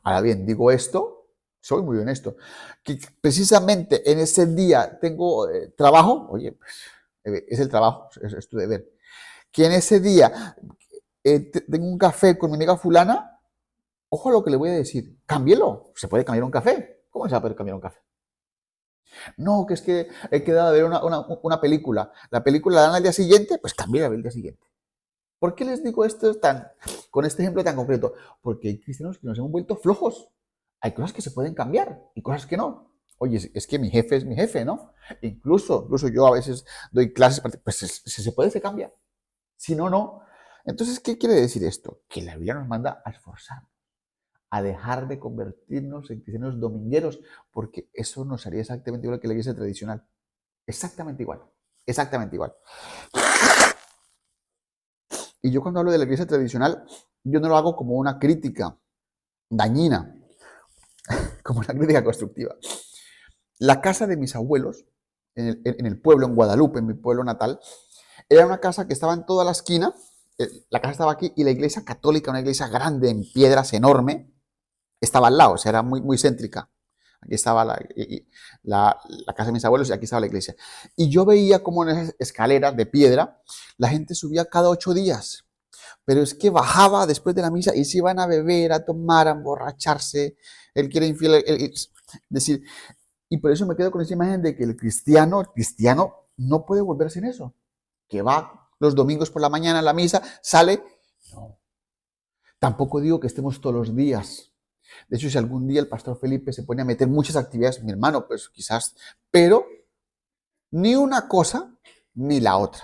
[SPEAKER 1] Ahora bien, digo esto, soy muy honesto, que precisamente en ese día tengo trabajo, oye, pues, es el trabajo, es tu deber, que en ese día tengo un café con mi amiga fulana, ojo a lo que le voy a decir, cámbielo, se puede cambiar un café, ¿cómo se va a poder cambiar un café? No, que es que he quedado a ver una película, la película la dan al día siguiente, pues cámbiala al día siguiente. ¿Por qué les digo esto con este ejemplo tan concreto? Porque hay cristianos que nos hemos vuelto flojos. Hay cosas que se pueden cambiar y cosas que no. Oye, es que mi jefe es mi jefe, ¿no? Incluso yo a veces doy clases, pues si se puede, se cambia. Si no, no. Entonces, ¿qué quiere decir esto? Que la Biblia nos manda a esforzarnos, a dejar de convertirnos en cristianos domingueros, porque eso nos haría exactamente igual que la iglesia tradicional. Exactamente igual. Exactamente igual. Y yo cuando hablo de la iglesia tradicional, yo no lo hago como una crítica dañina, como una crítica constructiva. La casa de mis abuelos, en el pueblo, en Guadalupe, en mi pueblo natal, era una casa que estaba en toda la esquina. La casa estaba aquí y la iglesia católica, una iglesia grande, en piedras, enorme, estaba al lado, o sea, era muy, muy céntrica. Aquí estaba la casa de mis abuelos y aquí estaba la iglesia. Y yo veía como en esas escaleras de piedra, la gente subía cada 8 días. Pero es que bajaba después de la misa y se iban a beber, a tomar, a emborracharse. Él quiere infiel. Es decir, y por eso me quedo con esa imagen de que el cristiano no puede volverse en eso. Que va los domingos por la mañana a la misa, sale. No. Tampoco digo que estemos todos los días. De hecho, si algún día el pastor Felipe se pone a meter muchas actividades, mi hermano, pues quizás, pero ni una cosa ni la otra.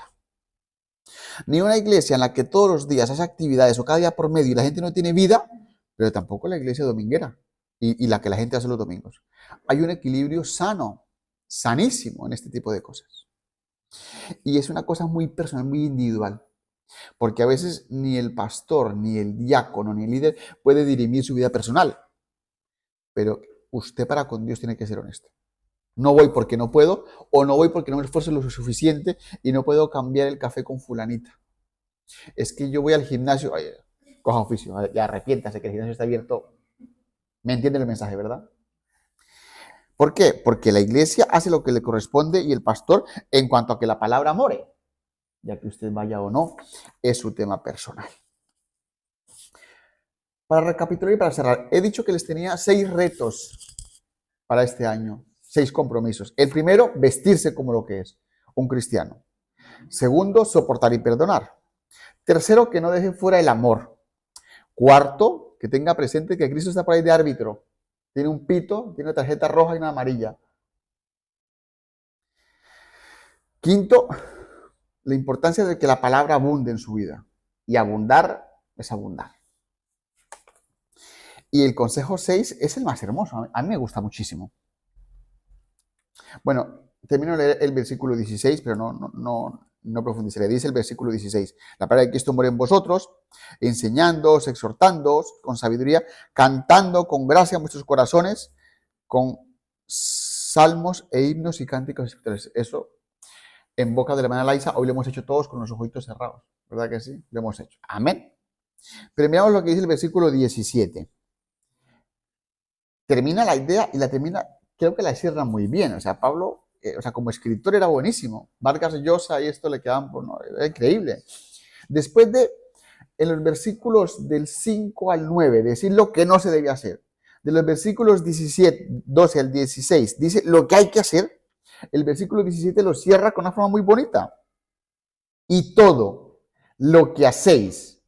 [SPEAKER 1] Ni una iglesia en la que todos los días hace actividades o cada día por medio y la gente no tiene vida, pero tampoco la iglesia dominguera y la que la gente hace los domingos. Hay un equilibrio sano, sanísimo en este tipo de cosas. Y es una cosa muy personal, muy individual. Porque a veces ni el pastor, ni el diácono, ni el líder puede dirimir su vida personal. Pero usted para con Dios tiene que ser honesto. No voy porque no puedo, o no voy porque no me esfuerzo lo suficiente y no puedo cambiar el café con fulanita. Es que yo voy al gimnasio, ay, coja oficio, ya arrepiéntase que el gimnasio está abierto. ¿Me entienden el mensaje, verdad? ¿Por qué? Porque la iglesia hace lo que le corresponde y el pastor, en cuanto a que la palabra more, ya que usted vaya o no, es su tema personal. Para recapitular y para cerrar, he dicho que les tenía 6 retos para este año, 6 compromisos. El primero, vestirse como lo que es, un cristiano. Segundo, soportar y perdonar. Tercero, que no deje fuera el amor. Cuarto, que tenga presente que Cristo está por ahí de árbitro. Tiene un pito, tiene una tarjeta roja y una amarilla. Quinto, la importancia de que la palabra abunde en su vida. Y abundar es abundar. Y el consejo 6 es el más hermoso. A mí me gusta muchísimo. Bueno, termino de leer el versículo 16, pero no profundizaré. Dice el versículo 16, la palabra de Cristo muere en vosotros, enseñándoos, exhortándoos con sabiduría, cantando con gracia en vuestros corazones, con salmos e himnos y cánticos espirituales. Eso, en boca de la hermana Laisa, hoy lo hemos hecho todos con los ojitos cerrados. ¿Verdad que sí? Lo hemos hecho. Amén. Pero miramos lo que dice el versículo 17. Termina la idea y la termina, creo que la cierra muy bien. O sea, Pablo, como escritor era buenísimo. Vargas Llosa y esto le quedaban, no, era increíble. Después de, en los versículos del 5 al 9, decir lo que no se debe hacer. De los versículos 12 al 16, dice lo que hay que hacer. El versículo 17 lo cierra con una forma muy bonita. Y todo lo que hacéis,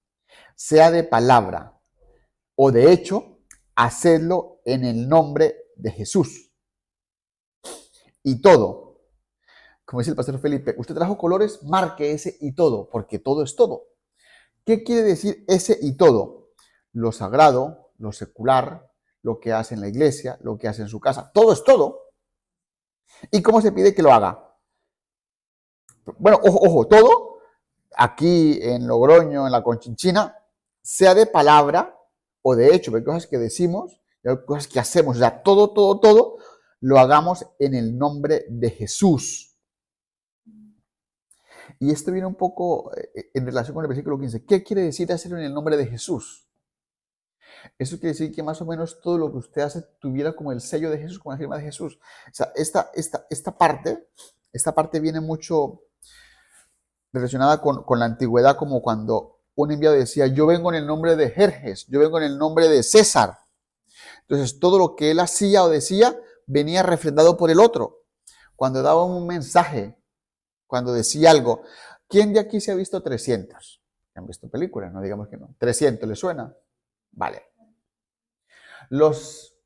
[SPEAKER 1] sea de palabra o de hecho, hacedlo en el nombre de Jesús. Y todo, como dice el pastor Felipe, usted trajo colores, marque ese y todo, porque todo es todo. ¿Qué quiere decir ese y todo? Lo sagrado, lo secular, lo que hace en la iglesia, lo que hace en su casa, todo es todo. ¿Y cómo se pide que lo haga? Bueno, ojo, todo, aquí en Logroño, en la Conchinchina, sea de palabra o de hecho, hay cosas que decimos, hay cosas que hacemos, o sea, todo, lo hagamos en el nombre de Jesús. Y esto viene un poco en relación con el versículo 15. ¿Qué quiere decir hacerlo en el nombre de Jesús? Eso quiere decir que más o menos todo lo que usted hace tuviera como el sello de Jesús, como la firma de Jesús. O sea, esta parte viene mucho relacionada con la antigüedad, como cuando un enviado decía, yo vengo en el nombre de Jerjes, yo vengo en el nombre de César. Entonces, todo lo que él hacía o decía venía refrendado por el otro. Cuando daba un mensaje, cuando decía algo, ¿quién de aquí se ha visto 300? ¿Han visto películas? No digamos que no. 300, ¿le suena? Vale. Los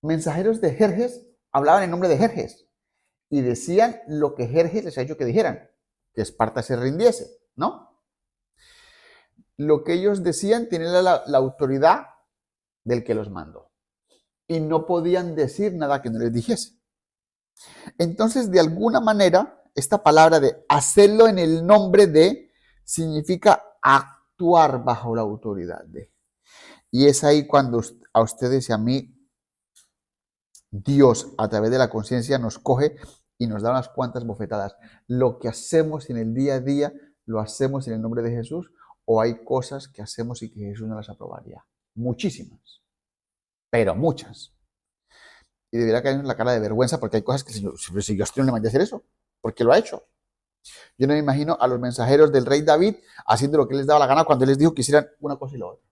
[SPEAKER 1] mensajeros de Jerjes hablaban en nombre de Jerjes y decían lo que Jerjes les ha hecho que dijeran, que Esparta se rindiese, ¿no? Lo que ellos decían tenía la autoridad del que los mandó. Y no podían decir nada que no les dijese. Entonces, de alguna manera, esta palabra de hacerlo en el nombre de significa actuar bajo la autoridad de. Y es ahí cuando a ustedes y a mí Dios, a través de la conciencia, nos coge y nos da unas cuantas bofetadas. Lo que hacemos en el día a día, lo hacemos en el nombre de Jesús, o hay cosas que hacemos y que Jesús no las aprobaría. Muchísimas, pero muchas. Y debería caernos la cara de vergüenza porque hay cosas que si yo estoy no le mandé a hacer eso, porque lo ha hecho. Yo no me imagino a los mensajeros del rey David haciendo lo que les daba la gana cuando él les dijo que hicieran una cosa y la otra.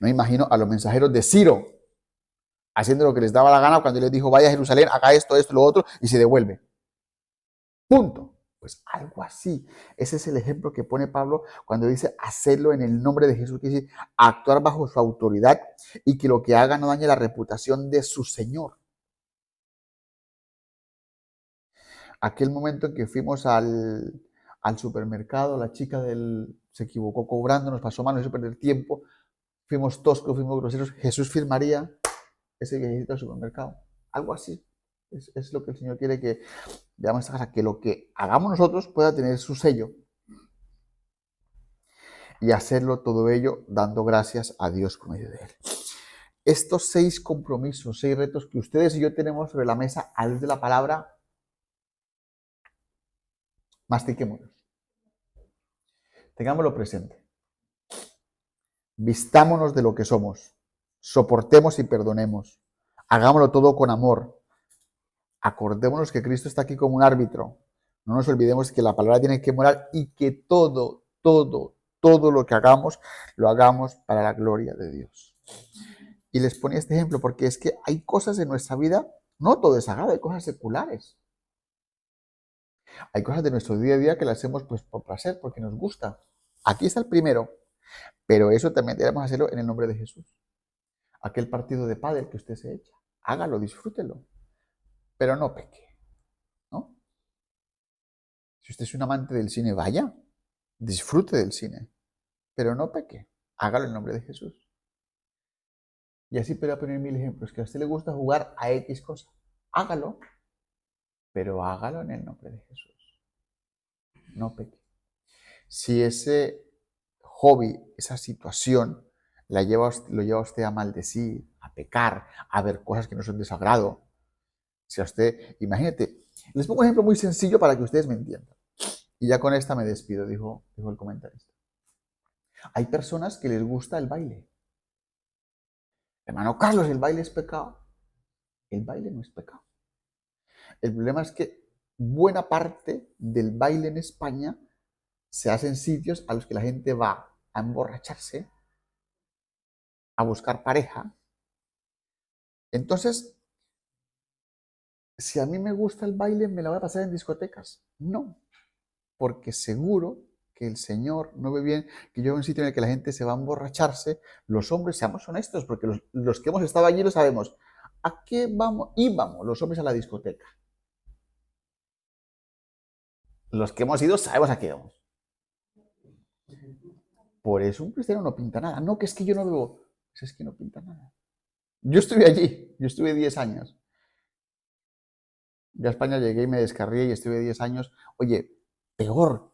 [SPEAKER 1] No me imagino a los mensajeros de Ciro haciendo lo que les daba la gana cuando él les dijo, vaya a Jerusalén, haga esto, esto, lo otro, y se devuelve. Punto. Pues algo así. Ese es el ejemplo que pone Pablo cuando dice hacerlo en el nombre de Jesús, que dice actuar bajo su autoridad y que lo que haga no dañe la reputación de su Señor. Aquel momento en que fuimos al supermercado, la chica se equivocó cobrando, nos pasó mal, nos hizo perder tiempo, fuimos toscos, fuimos groseros, Jesús firmaría ese viejito al supermercado. Algo así. Es lo que el Señor quiere que veamos esta casa, que lo que hagamos nosotros pueda tener su sello y hacerlo todo ello dando gracias a Dios por medio de él. Estos 6 compromisos, 6 retos que ustedes y yo tenemos sobre la mesa a luz de la palabra, mastiquémoslos. Tengámoslo presente. Vistámonos de lo que somos. Soportemos y perdonemos. Hagámoslo todo con amor. Acordémonos que Cristo está aquí como un árbitro. No nos olvidemos que la palabra tiene que morar y que todo lo que hagamos, lo hagamos para la gloria de Dios. Y les ponía este ejemplo porque es que hay cosas en nuestra vida, no todo es sagrado, hay cosas seculares. Hay cosas de nuestro día a día que las hacemos pues por placer, porque nos gusta. Aquí está el primero, pero eso también debemos hacerlo en el nombre de Jesús. Aquel partido de pádel que usted se echa, hágalo, disfrútelo, pero no peque, ¿no? Si usted es un amante del cine, vaya, disfrute del cine, pero no peque, hágalo en nombre de Jesús. Y así podría poner 1000 ejemplos, que a usted le gusta jugar a X cosa, hágalo, pero hágalo en el nombre de Jesús, no peque. Si ese hobby, esa situación, lo lleva usted a maldecir, a pecar, a ver cosas que no son de su agrado. Si a usted, imagínate, les pongo un ejemplo muy sencillo para que ustedes me entiendan. Y ya con esta me despido, dijo el comentarista. Hay personas que les gusta el baile. Hermano Carlos, ¿el baile es pecado? El baile no es pecado. El problema es que buena parte del baile en España se hace en sitios a los que la gente va a emborracharse, a buscar pareja. Entonces, si a mí me gusta el baile, ¿me la voy a pasar en discotecas? No, porque seguro que el Señor no ve bien que yo en un sitio en el que la gente se va a emborracharse, los hombres, seamos honestos, porque los que hemos estado allí lo sabemos. ¿A qué vamos? Íbamos los hombres a la discoteca. Los que hemos ido sabemos a qué vamos. Por eso un cristiano no pinta nada. No, que es que yo no bebo. Pues es que no pinta nada. Yo estuve allí, yo estuve 10 años. Yo a España llegué y me descarrié y estuve 10 años. Oye, peor,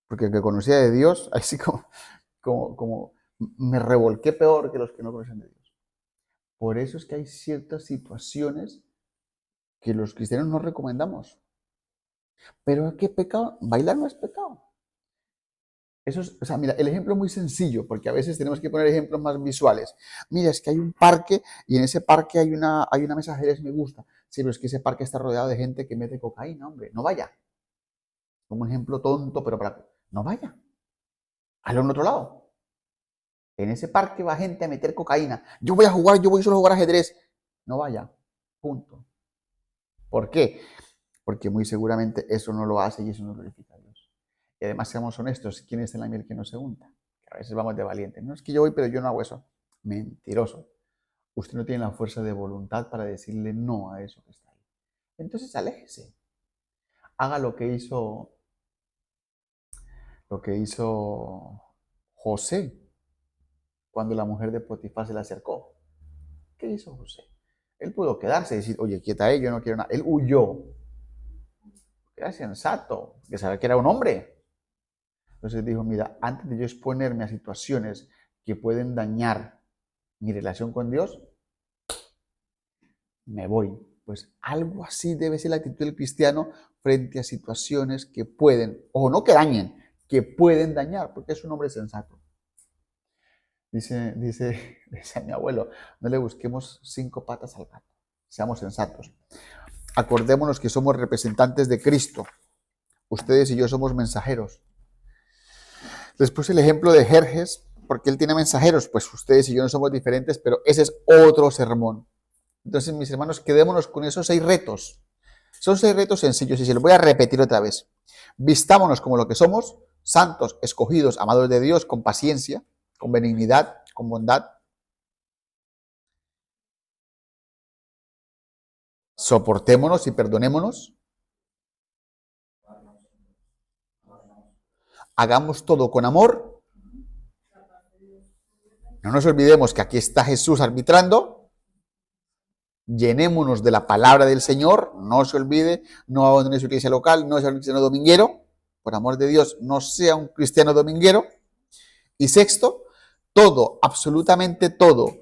[SPEAKER 1] porque el que conocía de Dios, así como me revolqué peor que los que no conocen de Dios. Por eso es que hay ciertas situaciones que los cristianos no recomendamos. Pero ¿qué pecado? Bailar no es pecado. Eso es, o sea, mira, el ejemplo es muy sencillo, porque a veces tenemos que poner ejemplos más visuales. Mira, es que hay un parque y en ese parque hay una mesa de ajedrez, me gusta. Sí, pero es que ese parque está rodeado de gente que mete cocaína, hombre, no vaya. Como un ejemplo tonto, pero para... No vaya. Hazlo en otro lado. En ese parque va gente a meter cocaína. Yo voy a jugar, yo voy solo a jugar ajedrez. No vaya. Punto. ¿Por qué? Porque muy seguramente eso no lo hace y eso no glorifica a Dios. Y además, seamos honestos, ¿quién es en la miel que no se unta? Que a veces vamos de valiente. No es que yo voy, pero yo no hago eso. Mentiroso. Usted no tiene la fuerza de voluntad para decirle no a eso que está ahí. Entonces, aléjese. Haga lo que hizo José cuando la mujer de Potifar se le acercó. ¿Qué hizo José? Él pudo quedarse y decir, oye, quieta yo no quiero nada. Él huyó. Era sensato, que sabía que era un hombre. Entonces dijo, mira, antes de yo exponerme a situaciones que pueden dañar mi relación con Dios, me voy. Pues algo así debe ser la actitud del cristiano frente a situaciones que pueden, o no que dañen, que pueden dañar, porque es un hombre sensato. Dice mi abuelo, no le busquemos 5 patas al gato, seamos sensatos. Acordémonos que somos representantes de Cristo. Ustedes y yo somos mensajeros. Después el ejemplo de Jerjes, porque él tiene mensajeros, pues ustedes y yo no somos diferentes, pero ese es otro sermón. Entonces, mis hermanos, quedémonos con esos 6 retos. Son 6 retos sencillos y se los voy a repetir otra vez. Vistámonos como lo que somos, santos, escogidos, amados de Dios, con paciencia, con benignidad, con bondad. Soportémonos y perdonémonos. Hagamos todo con amor. No nos olvidemos que aquí está Jesús arbitrando. Llenémonos de la palabra del Señor. No se olvide, no abandone su iglesia local, no sea un cristiano dominguero. Por amor de Dios, no sea un cristiano dominguero. Y sexto, todo, absolutamente todo,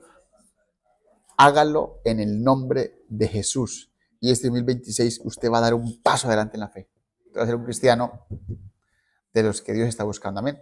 [SPEAKER 1] hágalo en el nombre de Jesús. Y este 2026 usted va a dar un paso adelante en la fe. Usted va a ser un cristiano de los que Dios está buscando. Amén.